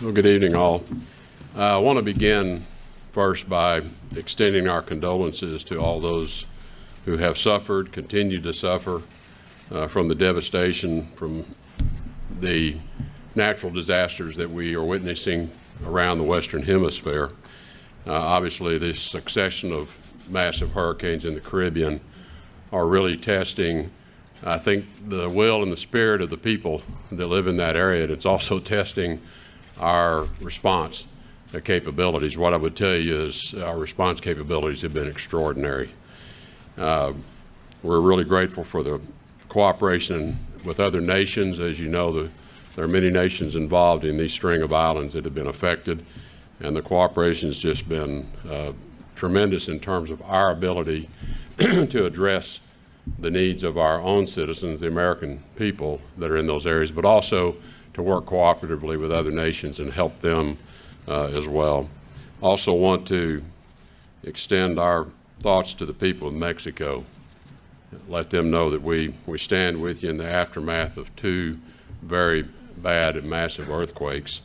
Well, good evening, all. I want to begin first by extending our condolences to all those who have suffered, continue to suffer from the devastation from the natural disasters that we are witnessing around the Western Hemisphere. Obviously, this succession of massive hurricanes in the Caribbean are really testing, I think, the will and the spirit of the people that live in that area. And it's also testing our response capabilities. What I would tell you is our response capabilities have been extraordinary. We're really grateful for the cooperation with other nations. As you know, there are many nations involved in these string of islands that have been affected, and the cooperation has just been tremendous in terms of our ability to address the needs of our own citizens, the American people that are in those areas, but also to work cooperatively with other nations and help them as well. Also want to extend our thoughts to the people of Mexico. Let them know that we stand with you in the aftermath of two very bad and massive earthquakes.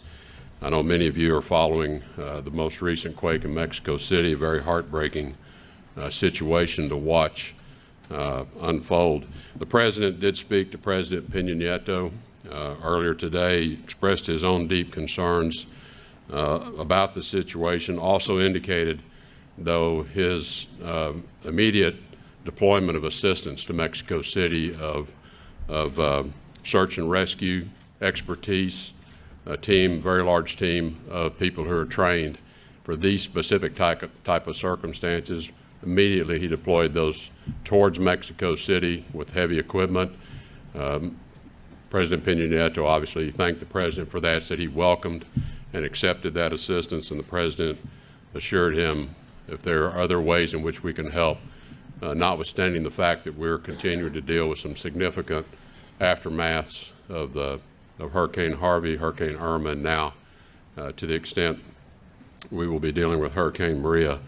I know many of you are following the most recent quake in Mexico City, a very heartbreaking situation to watch unfold. The President did speak to President Peña Nieto earlier today. He expressed his own deep concerns about the situation, also indicated, though, his immediate deployment of assistance to Mexico City of search and rescue expertise, a team, very large team of people who are trained for these specific type of circumstances. Immediately he deployed those towards Mexico City with heavy equipment. President Peña Nieto obviously thanked the President for that, said he welcomed and accepted that assistance, and the President assured him if there are other ways in which we can help, notwithstanding the fact that we're continuing to deal with some significant aftermaths of Hurricane Harvey, Hurricane Irma, and now to the extent we will be dealing with Hurricane Maria.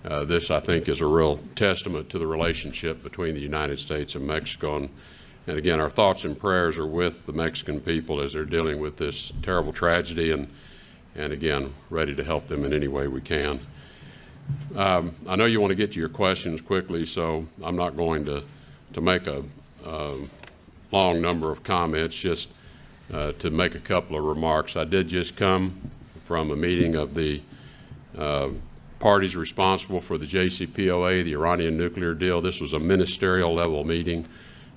This, I think, is a real testament to the relationship between the United States and Mexico. And again, our thoughts and prayers are with the Mexican people as they're dealing with this terrible tragedy, and again, ready to help them in any way we can. I know you want to get to your questions quickly, so I'm not going to make a long number of comments, just to make a couple of remarks. I did just come from a meeting of the parties responsible for the JCPOA, the Iranian nuclear deal. This was a ministerial level meeting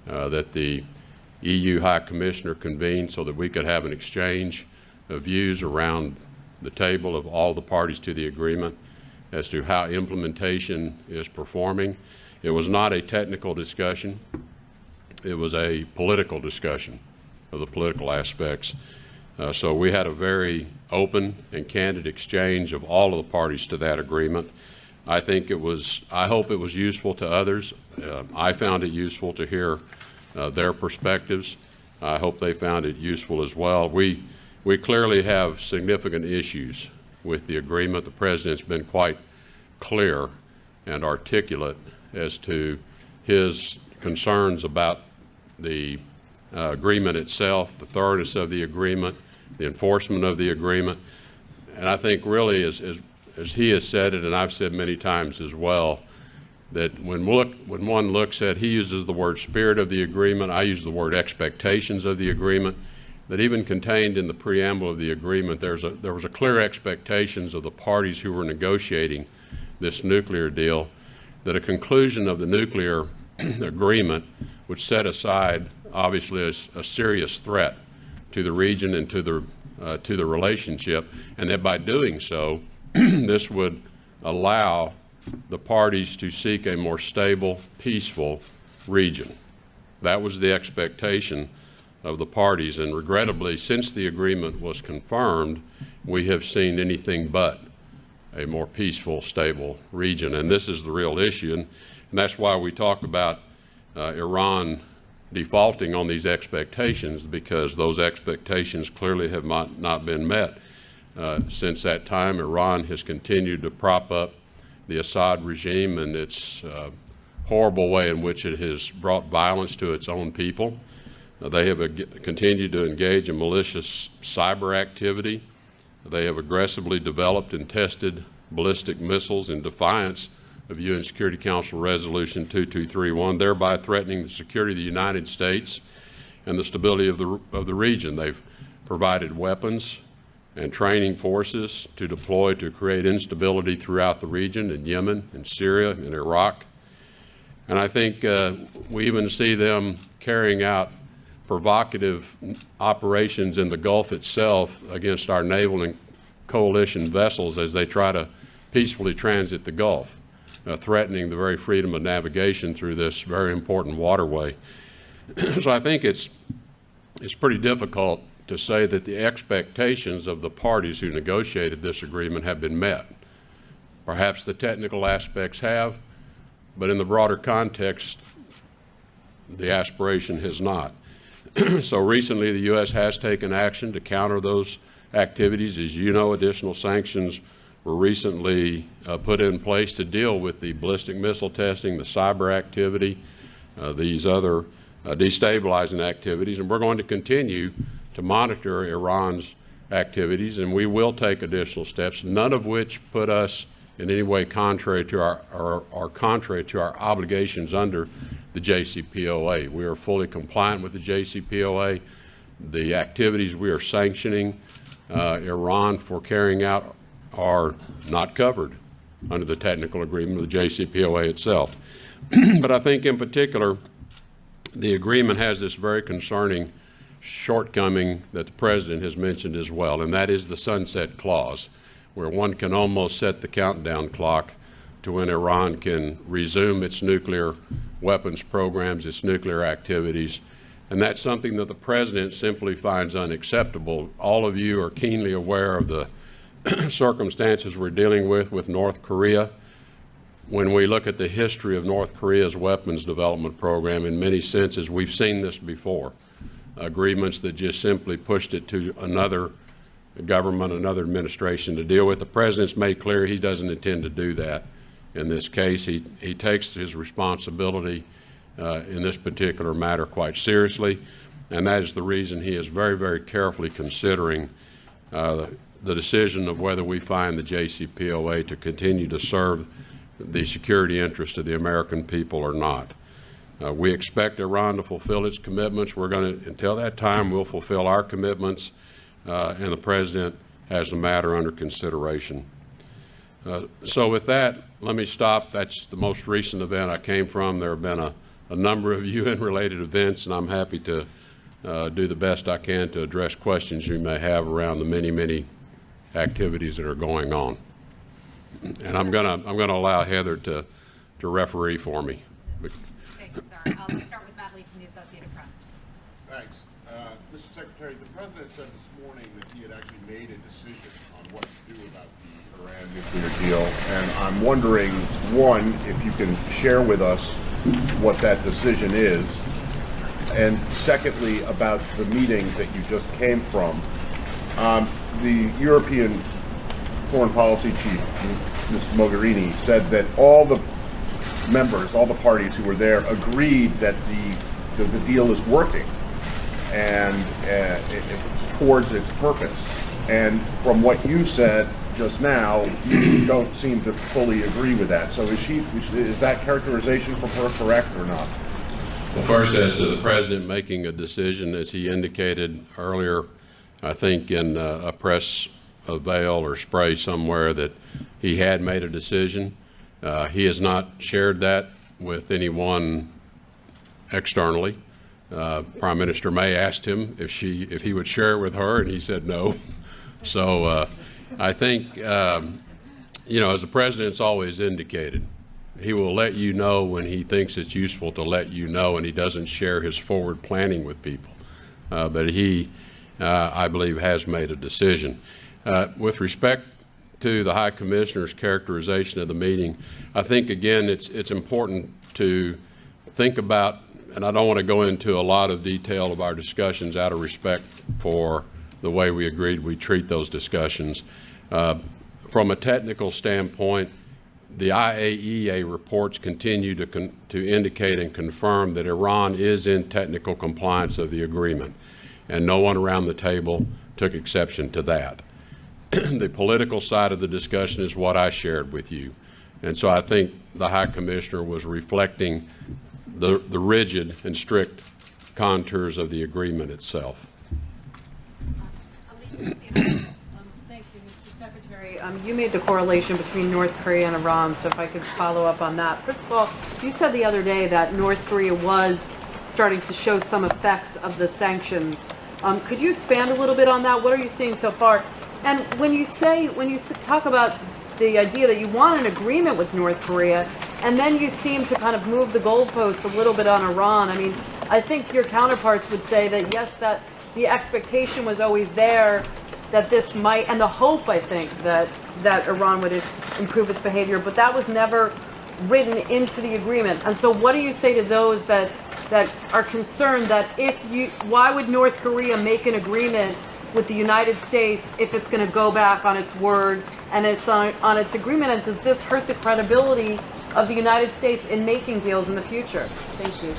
that the EU High Commissioner convened so that we could have an exchange of views around the table of all the parties to the agreement as to how implementation is performing. It was not a technical discussion. It was a political discussion of the political aspects. So we had a very open and candid exchange of all of the parties to that agreement. I hope it was useful to others. I found it useful to hear their perspectives. I hope they found it useful as well. We clearly have significant issues with the agreement. The President's been quite clear and articulate as to his concerns about the agreement itself, the thoroughness of the agreement, the enforcement of the agreement. And I think really, as he has said it, and I've said many times as well, that when one looks at, he uses the word spirit of the agreement, I use the word expectations of the agreement, that even contained in the preamble of the agreement, there was a clear expectations of the parties who were negotiating this nuclear deal that a conclusion of the nuclear agreement would set aside, obviously, a serious threat to the region and to the relationship, and that by doing so, this would allow the parties to seek a more stable, peaceful region. That was the expectation of the parties, and regrettably, since the agreement was confirmed, we have seen anything but a more peaceful, stable region, and this is the real issue, and that's why we talk about Iran defaulting on these expectations, because those expectations clearly have not been met. Since that time, Iran has continued to prop up the Assad regime and its horrible way in which it has brought violence to its own people. They have continued to engage in malicious cyber activity. They have aggressively developed and tested ballistic missiles in defiance of UN Security Council Resolution 2231, thereby threatening the security of the United States and the stability of the region. They've provided weapons and training forces to deploy to create instability throughout the region in Yemen, in Syria, in Iraq. And I think we even see them carrying out provocative operations in the Gulf itself against our naval and coalition vessels as they try to peacefully transit the Gulf, threatening the very freedom of navigation through this very important waterway. So I think it's pretty difficult to say that the expectations of the parties who negotiated this agreement have been met. Perhaps the technical aspects have, but in the broader context, the aspiration has not. So recently, the U.S. has taken action to counter those activities. As you know, additional sanctions were recently put in place to deal with the ballistic missile testing, the cyber activity, these other destabilizing activities, and we're going to continue to monitor Iran's activities, and we will take additional steps, none of which put us in any way contrary to our contrary to our obligations under the JCPOA. We are fully compliant with the JCPOA. The activities we are sanctioning Iran for carrying out are not covered under the technical agreement of the JCPOA itself. But I think in particular, the agreement has this very concerning shortcoming that the President has mentioned as well, and that is the sunset clause, where one can almost set the countdown clock to when Iran can resume its nuclear weapons programs, its nuclear activities. And that's something that the President simply finds unacceptable. All of you are keenly aware of the circumstances we're dealing with North Korea. When we look at the history of North Korea's weapons development program, in many senses, we've seen this before. Agreements that just simply pushed it to another government, another administration to deal with. The President's made clear he doesn't intend to do that. In this case, he takes his responsibility in this particular matter quite seriously, and that is the reason he is very, very carefully considering the decision of whether we find the JCPOA to continue to serve the security interests of the American people or not. We expect Iran to fulfill its commitments. We're going to, until that time, we'll fulfill our commitments, and the President has the matter under consideration. So with that, let me stop. That's the most recent event I came from. There have been a number of UN-related events, and I'm happy to do the best I can to address questions you may have around the many, many activities that are going on. And I'm gonna allow Heather to referee for me. Thanks, sir. I'll start with Matt Lee from the Associated Press. Thanks. Mr. Secretary, the President said this morning that he had actually made a decision on what to do about the Iran nuclear deal. And I'm wondering, one, if you can share with us what that decision is, and secondly, about the meeting that you just came from. The European Foreign Policy Chief, Ms. Mogherini, said that all the members, all the parties who were there agreed that the deal is working and towards its purpose. And from what you said just now, you don't seem to fully agree with that. So is that characterization from her correct or not? Well, first, as to the President making a decision, as he indicated earlier, I think in a press avail or spray somewhere, that he had made a decision. He has not shared that with anyone externally. Prime Minister May asked him if he would share it with her, and he said no. So I think, as the President's always indicated, he will let you know when he thinks it's useful to let you know, and he doesn't share his forward planning with people. But he, I believe, has made a decision. With respect to the High Commissioner's characterization of the meeting, I think, again, it's important to think about, and I don't want to go into a lot of detail of our discussions out of respect for the way we agreed we treat those discussions. From a technical standpoint, the IAEA reports continue to indicate and confirm that Iran is in technical compliance of the agreement, and no one around the table took exception to that. the political side of the discussion is what I shared with you. And so I think the High Commissioner was reflecting the rigid and strict contours of the agreement itself. Thank you, Mr. Secretary. You made the correlation between North Korea and Iran, so if I could follow up on that. First of all, you said the other day that North Korea was starting to show some effects of the sanctions. Could you expand a little bit on that? What are you seeing so far? And when you talk about the idea that you want an agreement with North Korea, and then you seem to kind of move the goalposts a little bit on Iran, I mean, I think your counterparts would say that yes, that the expectation was always there that this might, and the hope, I think, that Iran would improve its behavior, but that was never written into the agreement. And so what do you say to those that are concerned that why would North Korea make an agreement with the United States if it's going to go back on its word and it's on its agreement? And does this hurt the credibility of the United States in making deals in the future? Thank you.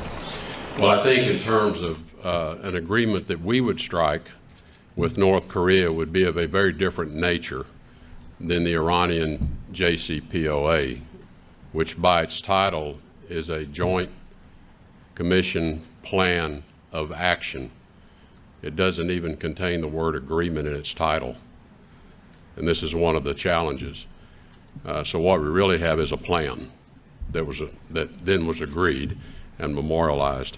Well, I think in terms of an agreement that we would strike with North Korea would be of a very different nature than the Iranian JCPOA, which by its title is a joint commission plan of action. It doesn't even contain the word agreement in its title. And this is one of the challenges. So what we really have is a plan that then was agreed and memorialized.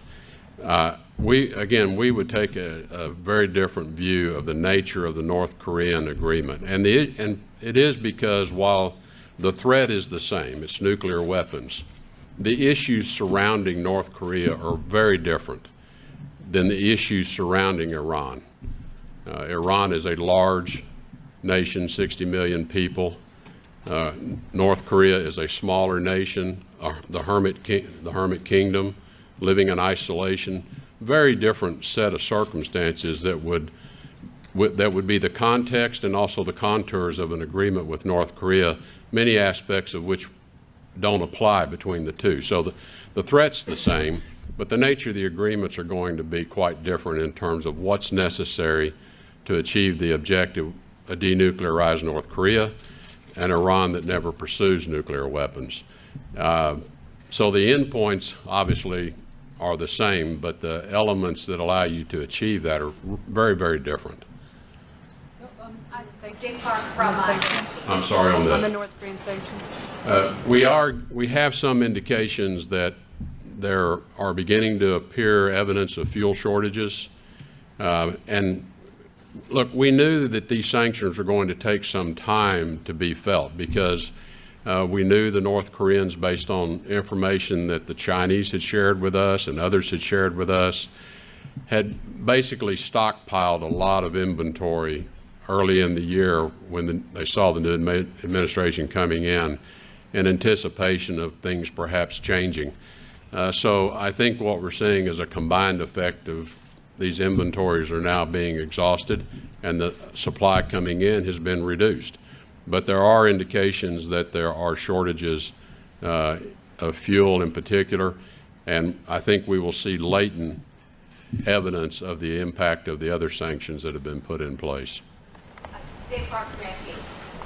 We would take a very different view of the nature of the North Korean agreement. And it is because while the threat is the same, it's nuclear weapons, the issues surrounding North Korea are very different than the issues surrounding Iran. Iran is a large nation, 60 million people. North Korea is a smaller nation, the Hermit Kingdom, living in isolation. Very different set of circumstances that would be the context and also the contours of an agreement with North Korea, many aspects of which don't apply between the two. So the threat's the same, but the nature of the agreements are going to be quite different in terms of what's necessary to achieve the objective of denuclearize North Korea and Iran that never pursues nuclear weapons. So the endpoints obviously are the same, but the elements that allow you to achieve that are very, very different. Dick Clark from I'm sorry on that. On the North Korean sanctions. We have some indications that there are beginning to appear evidence of fuel shortages. And look, we knew that these sanctions were going to take some time to be felt because we knew the North Koreans, based on information that the Chinese had shared with us and others had shared with us, had basically stockpiled a lot of inventory early in the year when they saw the new administration coming in anticipation of things perhaps changing. So I think what we're seeing is a combined effect of these inventories are now being exhausted and the supply coming in has been reduced. But there are indications that there are shortages of fuel in particular, and I think we will see latent evidence of the impact of the other sanctions that have been put in place. Dick Clark from AFP.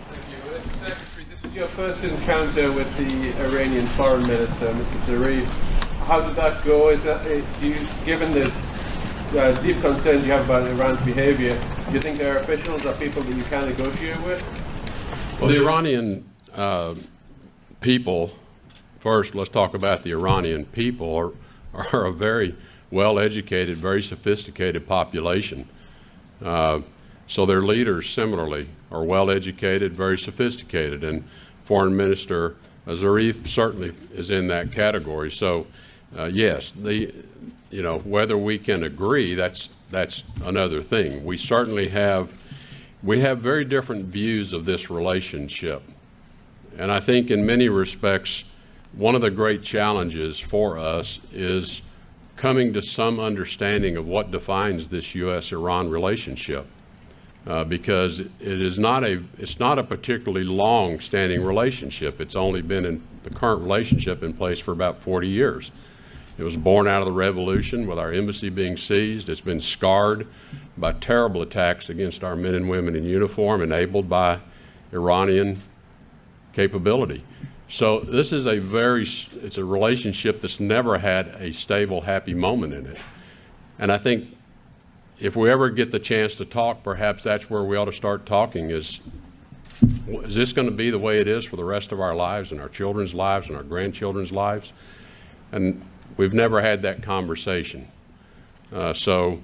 Thank you. Mr. Secretary, this was your first encounter with the Iranian Foreign Minister, Mr. Zarif. How did that go? Given the deep concerns you have about Iran's behavior, do you think their officials are people that you can negotiate with? Well, the Iranian people, first let's talk about the Iranian people, are a very well-educated, very sophisticated population. So their leaders similarly are well-educated, very sophisticated, and Foreign Minister Zarif certainly is in that category. So yes, whether we can agree, that's another thing. We certainly have very different views of this relationship. And I think in many respects, one of the great challenges for us is coming to some understanding of what defines this U.S.-Iran relationship. Because it's not a particularly long-standing relationship. It's only been in the current relationship in place for about 40 years. It was born out of the revolution with our embassy being seized. It's been scarred by terrible attacks against our men and women in uniform enabled by Iranian capability. So this is it's a relationship that's never had a stable, happy moment in it. And I think if we ever get the chance to talk, perhaps that's where we ought to start talking is this going to be the way it is for the rest of our lives and our children's lives and our grandchildren's lives? And we've never had that conversation. So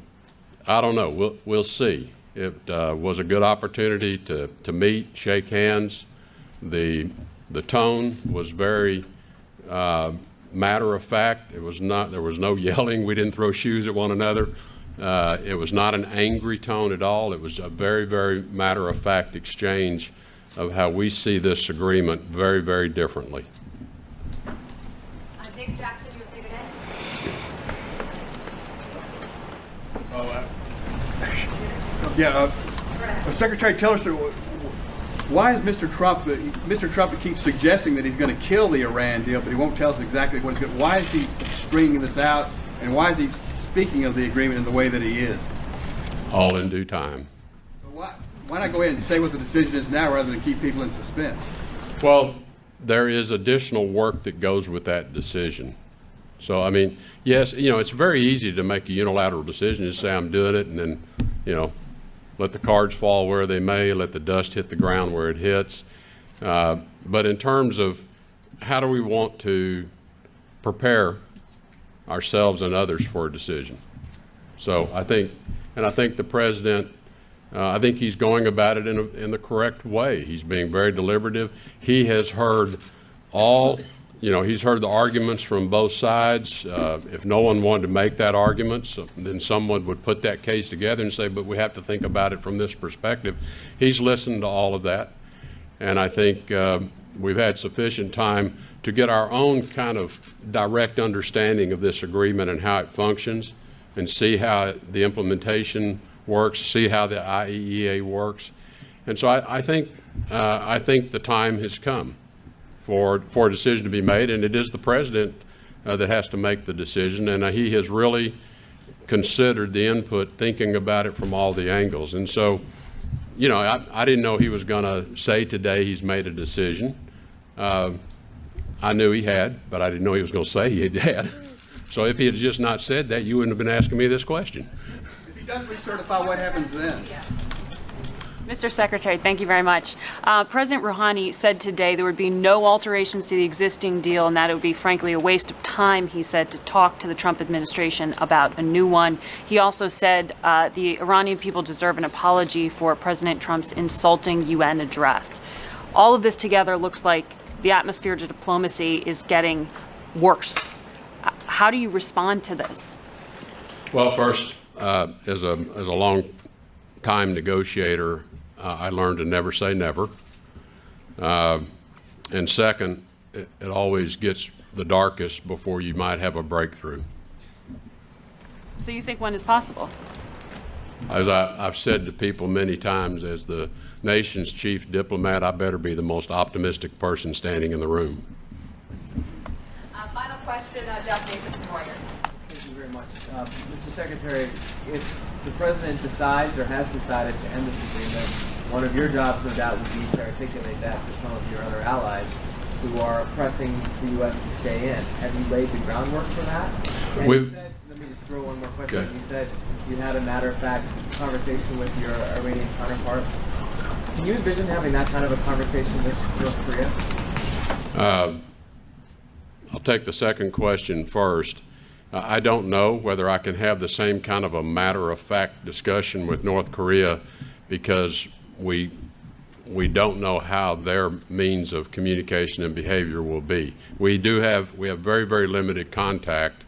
I don't know. We'll see. It was a good opportunity to meet, shake hands. The tone was very matter of fact. There was no yelling. We didn't throw shoes at one another. It was not an angry tone at all. It was a very, very matter of fact exchange of how we see this agreement very, very differently. David Jackson, USA Today. Secretary Tillerson, why is Mr. Trump keeps suggesting that he's going to kill the Iran deal, but he won't tell us exactly what he's going to? Why is he stringing this out, and why is he speaking of the agreement in the way that he is? All in due time. Why not go ahead and say what the decision is now rather than keep people in suspense? Well, there is additional work that goes with that decision. So, I mean, yes, it's very easy to make a unilateral decision and say I'm doing it and then, let the cards fall where they may, let the dust hit the ground where it hits. But in terms of how do we want to prepare ourselves and others for a decision? So I think the president, I think he's going about it in the correct way. He's being very deliberative. He has heard he's heard the arguments from both sides. If no one wanted to make that argument, then someone would put that case together and say, but we have to think about it from this perspective. He's listened to all of that. And I think we've had sufficient time to get our own kind of direct understanding of this agreement and how it functions and see how the implementation works, see how the IEEA works. And so I think the time has come for a decision to be made, and it is the president that has to make the decision, and he has really considered the input, thinking about it from all the angles. And so, I didn't know he was going to say today he's made a decision. I knew he had, but I didn't know he was going to say he had. So if he had just not said that, you wouldn't have been asking me this question. If he does recertify, what happens then? Mr. Secretary, thank you very much. President Rouhani said today there would be no alterations to the existing deal and that it would be, frankly, a waste of time, he said, to talk to the Trump administration about a new one. He also said the Iranian people deserve an apology for President Trump's insulting UN address. All of this together looks like the atmosphere to diplomacy is getting worse. How do you respond to this? Well, first, as a long-time negotiator, I learned to never say never. And second, it always gets the darkest before you might have a breakthrough. So you think when is possible? As I've said to people many times, as the nation's chief diplomat, I better be the most optimistic person standing in the room. Final question, Jeff Mason from Reuters. Thank you very much. Mr. Secretary, if the President decides or has decided to end this agreement, one of your jobs, no doubt, would be to articulate that to some of your other allies who are pressing the U.S. to stay in. Have you laid the groundwork for that? And you said, let me just throw one more question. Okay. You said you had a matter-of-fact conversation with your Iranian counterparts. Can you envision having that kind of a conversation with North Korea? I'll take the second question first. I don't know whether I can have the same kind of a matter-of-fact discussion with North Korea because we don't know how their means of communication and behavior will be. We have very, very limited contact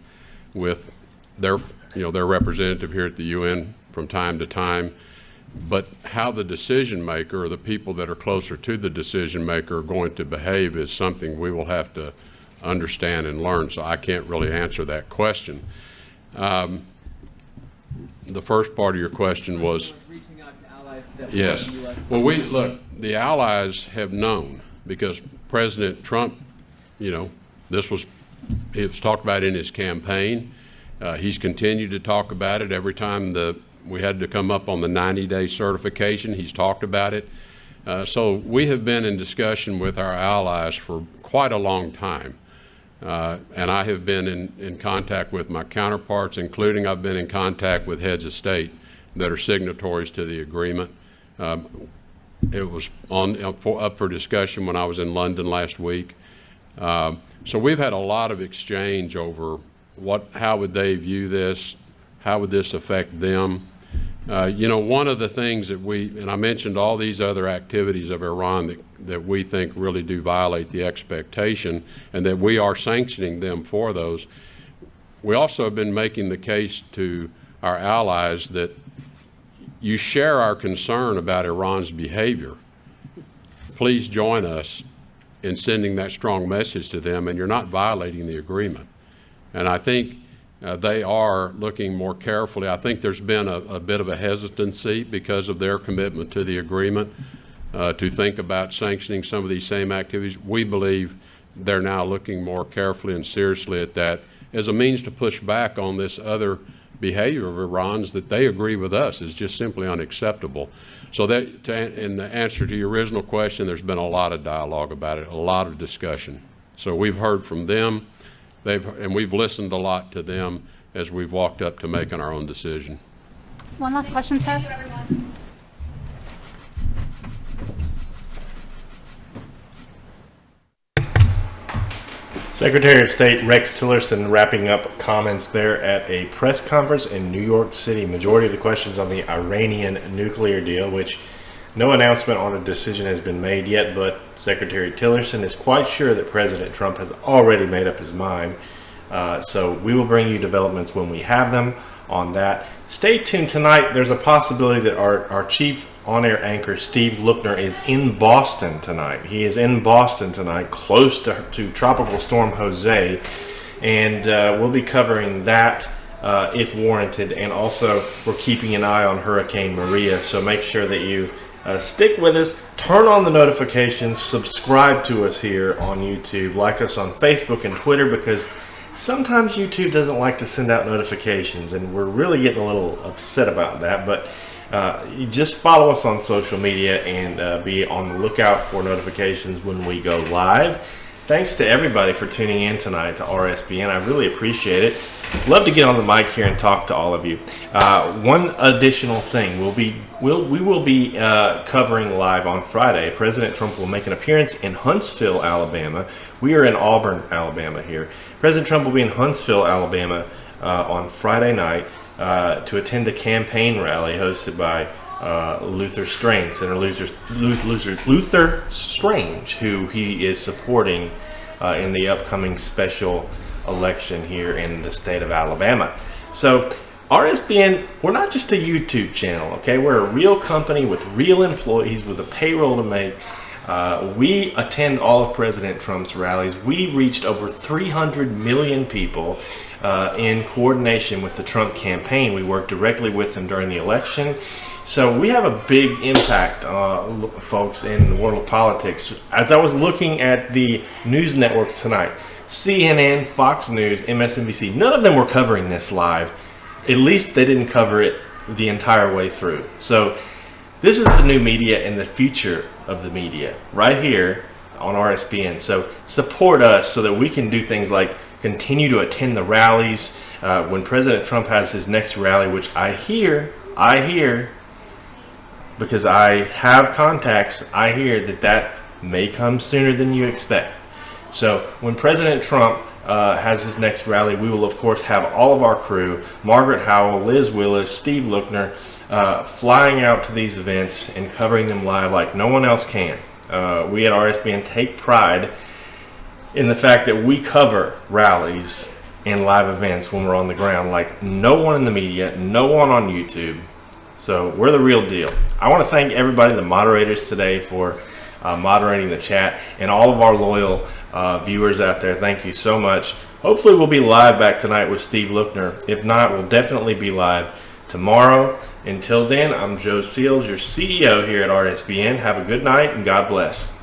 with their representative here at the UN from time to time. But how the decision maker or the people that are closer to the decision maker are going to behave is something we will have to understand and learn. So I can't really answer that question. The first part of your question was Reaching out to allies that yes. the U.S. Well, look, the allies have known because President Trump, this was It was talked about in his campaign. He's continued to talk about it every time we had to come up on the 90-day certification. He's talked about it. So we have been in discussion with our allies for quite a long time. And I have been in contact with my counterparts, including I've been in contact with heads of state that are signatories to the agreement. It was up for discussion when I was in London last week. So we've had a lot of exchange over how would they view this, how would this affect them. One of the things that and I mentioned all these other activities of Iran that we think really do violate the expectation, and that we are sanctioning them for those. We also have been making the case to our allies that you share our concern about Iran's behavior. Please join us in sending that strong message to them, and you're not violating the agreement. And I think they are looking more carefully. I think there's been a bit of a hesitancy because of their commitment to the agreement to think about sanctioning some of these same activities. We believe they're now looking more carefully and seriously at that as a means to push back on this other behavior of Iran's that they agree with us is just simply unacceptable. So that, in the answer to your original question, there's been a lot of dialogue about it, a lot of discussion. So we've heard from them, and we've listened a lot to them as we've walked up to making our own decision. One last question, sir. Thank you, everyone. Secretary of State Rex Tillerson wrapping up comments there at a press conference in New York City. Majority of the questions on the Iranian nuclear deal, which no announcement on a decision has been made yet, but Secretary Tillerson is quite sure that President Trump has already made up his mind. So we will bring you developments when we have them on that. Stay tuned tonight. There's a possibility that our chief on-air anchor, Steve Lookner, is in Boston tonight. He is in Boston tonight, close to Tropical Storm Jose, and we'll be covering that if warranted. And also, we're keeping an eye on Hurricane Maria, so make sure that you stick with us, turn on the notifications, subscribe to us here on YouTube, like us on Facebook and Twitter, because sometimes YouTube doesn't like to send out notifications, and we're really getting a little upset about that. But you just follow us on social media and be on the lookout for notifications when we go live. Thanks to everybody for tuning in tonight to RSBN. I really appreciate it. Love to get on the mic here and talk to all of you. One additional thing, we will be covering live on Friday. President Trump will make an appearance in Huntsville, Alabama. We are in Auburn, Alabama here. President Trump will be in Huntsville, Alabama on Friday night to attend a campaign rally hosted by Luther Strange, Senator Luther Strange, who he is supporting in the upcoming special election here in the state of Alabama. So RSBN, we're not just a YouTube channel, okay? We're a real company with real employees with a payroll to make. We attend all of President Trump's rallies. We reached over 300 million people in coordination with the Trump campaign. We worked directly with them during the election. So we have a big impact, folks, in the world of politics. As I was looking at the news networks tonight, CNN, Fox News, MSNBC, none of them were covering this live. At least they didn't cover it the entire way through. So this is the new media and the future of the media right here on RSBN. So support us so that we can do things like continue to attend the rallies. When President Trump has his next rally, which I hear, because I have contacts, I hear that may come sooner than you expect. So when President Trump has his next rally, we will of course have all of our crew, Margaret Howell, Liz Willis, Steve Lookner, flying out to these events and covering them live like no one else can. We at RSBN take pride in the fact that we cover rallies and live events when we're on the ground like no one in the media, no one on YouTube. So we're the real deal. I want to thank everybody, the moderators today, for moderating the chat, and all of our loyal viewers out there. Thank you so much. Hopefully we'll be live back tonight with Steve Lookner. If not, we'll definitely be live tomorrow. Until then, I'm Joe Seals, your CEO here at RSBN. Have a good night and God bless.